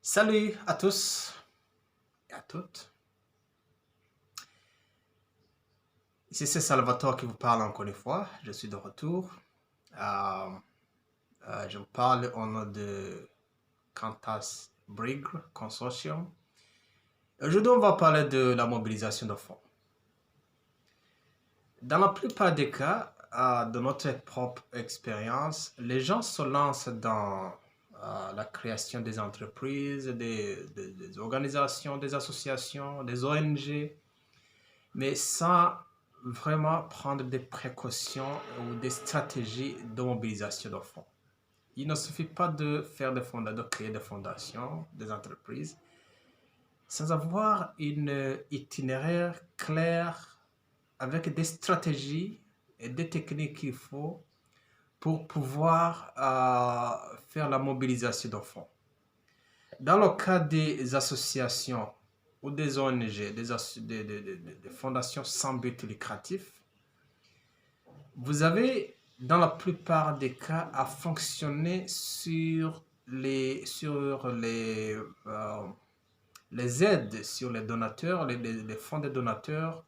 Salut à tous et à toutes. Ici c'est Salvatore qui vous parle encore une fois. Je suis de retour. Euh, je vous parle au nom de Cantas Brig Consortium. Aujourd'hui, on va parler de la mobilisation de fonds. Dans la plupart des cas, de notre propre expérience, les gens se lancent dans la création des entreprises, des organisations, des associations, des ONG, mais sans vraiment prendre des précautions ou des stratégies de mobilisation de fonds. Il ne suffit pas de faire de créer des fondations, des entreprises, sans avoir une itinéraire clair avec des stratégies et des techniques qu'il faut pour pouvoir faire la mobilisation de fonds. Dans le cas des associations ou des ONG, des fondations sans but lucratif, vous avez dans la plupart des cas à fonctionner sur les aides, sur les donateurs, les fonds des donateurs.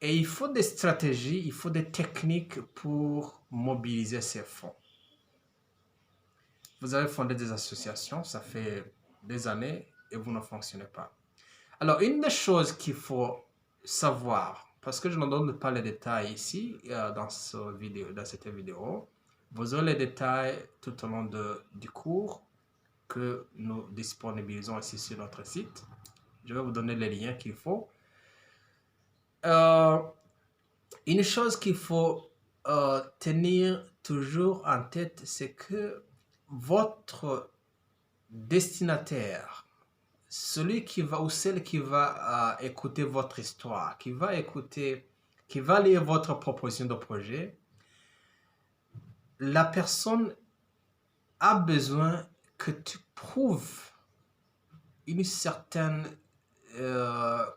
Et il faut des stratégies, il faut des techniques pour mobiliser ces fonds. Vous avez fondé des associations, ça fait des années et vous ne fonctionnez pas. Alors, une des choses qu'il faut savoir, parce que je ne donne pas les détails ici dans cette vidéo, vous aurez les détails tout au long du cours que nous disponibilisons ici sur notre site. Je vais vous donner les liens qu'il faut. Une chose qu'il faut tenir toujours en tête, c'est que votre destinataire, celui qui va ou celle qui va écouter votre histoire, qui va lire votre proposition de projet, la personne a besoin que tu prouves une certaine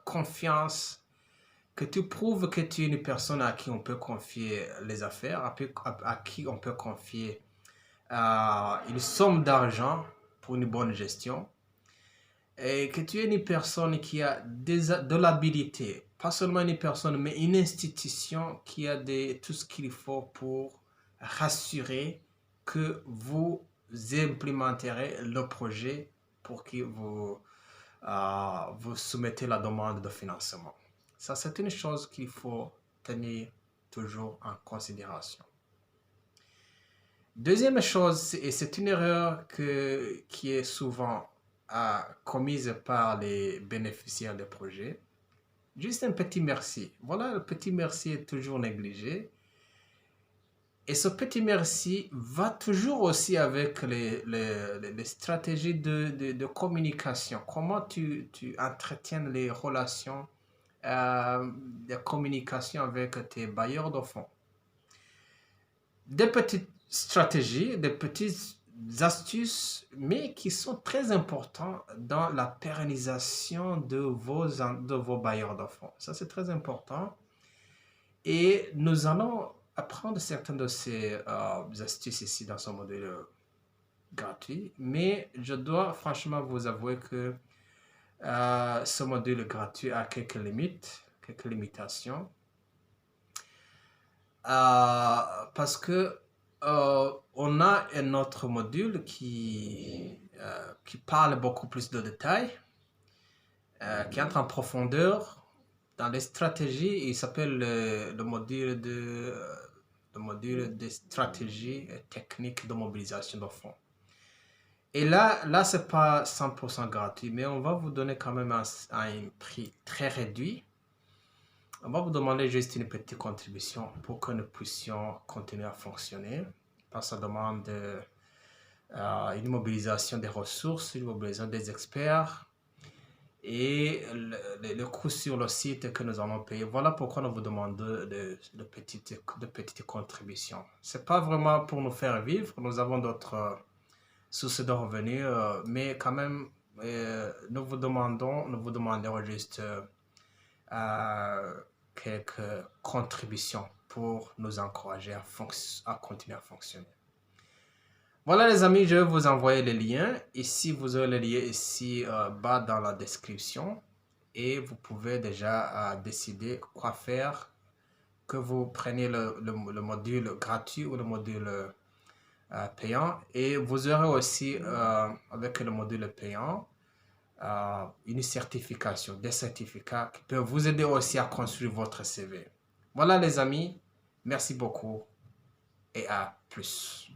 confiance, que tu prouves que tu es une personne à qui on peut confier les affaires, à qui on peut confier une somme d'argent pour une bonne gestion, et que tu es une personne qui a de l'habilité, pas seulement une personne, mais une institution qui a tout ce qu'il faut pour rassurer que vous implémenterez le projet pour que vous soumettez la demande de financement. Ça, c'est une chose qu'il faut tenir toujours en considération. Deuxième chose, et c'est une erreur qui est souvent commise par les bénéficiaires des projets, juste un petit merci. Voilà, le petit merci est toujours négligé. Et ce petit merci va toujours aussi avec les stratégies de communication. Comment tu entretiens les relations de communication avec tes bailleurs de fonds. Des petites stratégies, des petites astuces, mais qui sont très importantes dans la pérennisation de vos bailleurs de fonds. Ça, c'est très important. Et nous allons apprendre certaines de ces astuces ici dans ce module gratuit. Mais je dois franchement vous avouer que ce module gratuit a quelques limites, quelques limitations. Parce que on a un autre module qui parle beaucoup plus de détails, qui entre en profondeur dans les stratégies. Il s'appelle le module de stratégie et technique de mobilisation de fonds. Et là c'est pas 100% gratuit, mais on va vous donner quand même un prix très réduit. On va vous demander juste une petite contribution pour que nous puissions continuer à fonctionner. Ça demande une mobilisation des ressources, une mobilisation des experts et le coût sur le site que nous allons payer. Voilà pourquoi nous vous demandons de petites contributions. Ce n'est pas vraiment pour nous faire vivre. Nous avons d'autres sources de revenus, mais quand même, nous vous demanderons juste quelques contributions pour nous encourager à continuer à fonctionner. Voilà les amis, je vais vous envoyer les liens. Ici, vous aurez les liens ici bas dans la description. Et vous pouvez déjà décider quoi faire, que vous preniez le module gratuit ou le module payant. Et vous aurez aussi, avec le module payant, une certification, des certificats qui peuvent vous aider aussi à construire votre CV. Voilà les amis, merci beaucoup et à plus.